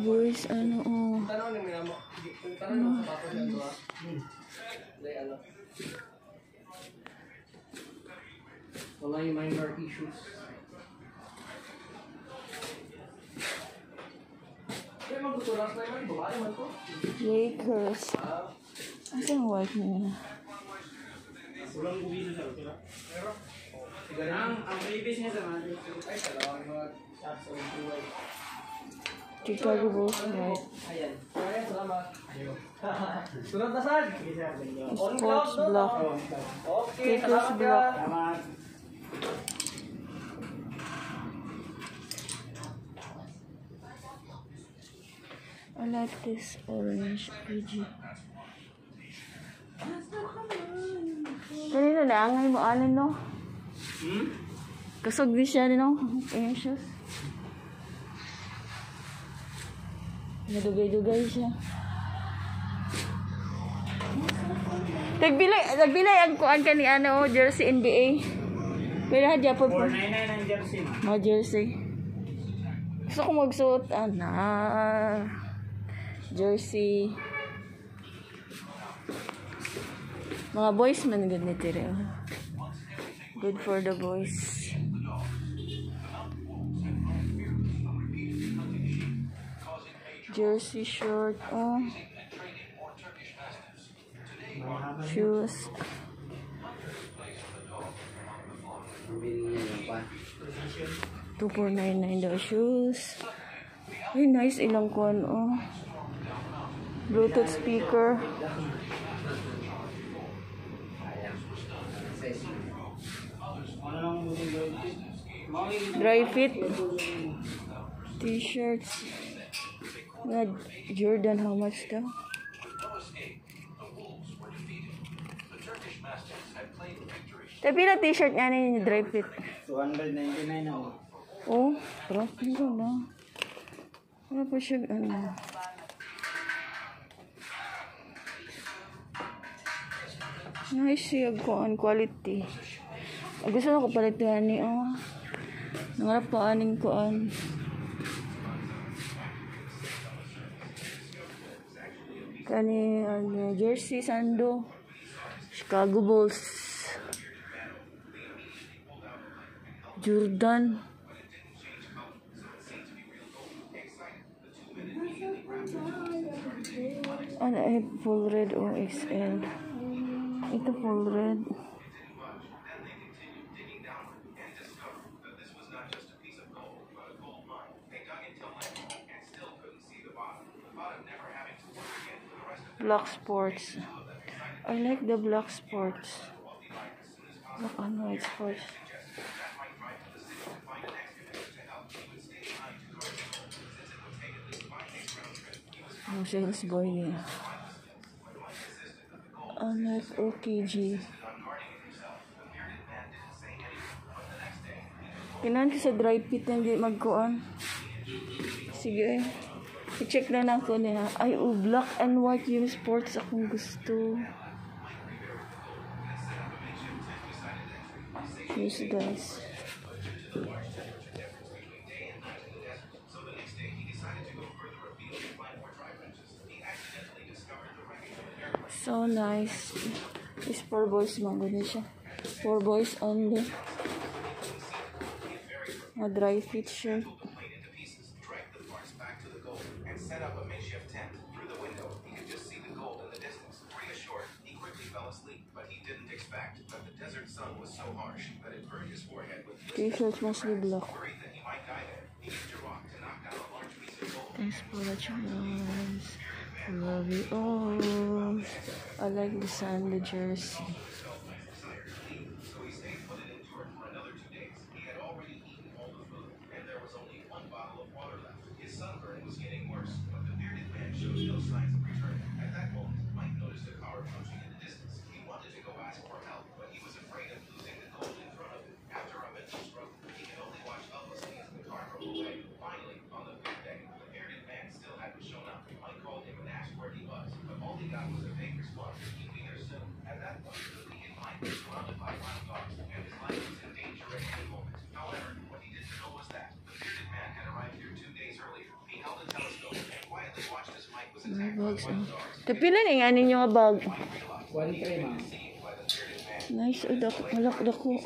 Boys, ano, oh. Wala yung minor issues. Lakers. Asan ang white niya? Walang uwi na siya. Ang previous niya sa mga Chicago Bulls, right? Ayan. Ayan, salamat. Sunod na saan? Sports block. Okay, Lakers salamat block. Salamat. I like this orange PG. Kanina na, angay mo alin, no? Kasog din siya, no? Ayan siya. Nadugay-dugay siya. Nagbilay ang kuan ka ni ano, jersey NBA. Pero hadya po. 499 ang jersey, ma. Mga jersey. Gusto ko magsuot, jersey. Mga boys man ganito rin. Good for the boys. Jersey short, oh. Shoes. $2,499 daw shoes. Ay, nice ilang kon, oh. Bluetooth speaker. Dry fit. T-shirts. Jordan, how much daw? Tapi na t-shirt nga ni dry fit. 299 na. Oh, grabe ko na. Wala pa siya, ano. Nice siya ang quality. Gusto na ko palitan ni, oh. Nangarap pa aning kuan. Kani, jersey, sando. Chicago Bulls. Jordan. Ano ay full red o XL? Ito full red. Black sports. I like the black sports. Black and white sports. Oh, sales boy niya. I like OKG. Kailangan ko sa dry fit na hindi magkuhan. Sige. I-check na ako niya. Ay, black and white yung sports akong gusto. Yes, guys. So nice. It's for boys, mga siya. For boys only. A dry fit shirt. Set up a makeshift tent. Through the window, he could just see the gold in the distance. Reassured, he quickly fell asleep, but he didn't expect that the desert sun was so harsh that it burned his forehead with T-shirts mostly black. Worried that he might die there, he used a rock to knock down a large piece of gold. Thanks for the chance. Love you all. I like the sand, the jersey. So he stayed put and endured for another 2 days. He had already eaten all the food, and there was only 1 bottle of water left. His sunburn was getting worse, but the bearded man showed no signs of returning. At that moment, Mike noticed a car approaching in the distance. He wanted to go ask for help, but he was afraid of losing the gold in front of him. After a mental stroke, he could only watch helplessly as the car drove away. Finally, on the 5th day, the bearded man still hadn't shown up. Mike called him and asked where he was, but all he got was a vague response that he'd be there soon. At that point, he and Mike were surrounded by wild dogs, and his life was in danger at any moment. However, what he didn't know was that the bearded man had arrived here 2 days earlier. He held a telescope May bags. Kapila na yung ano nyo nga bag. 1 tray, ma'am. Nice. O, dako. Malak dako.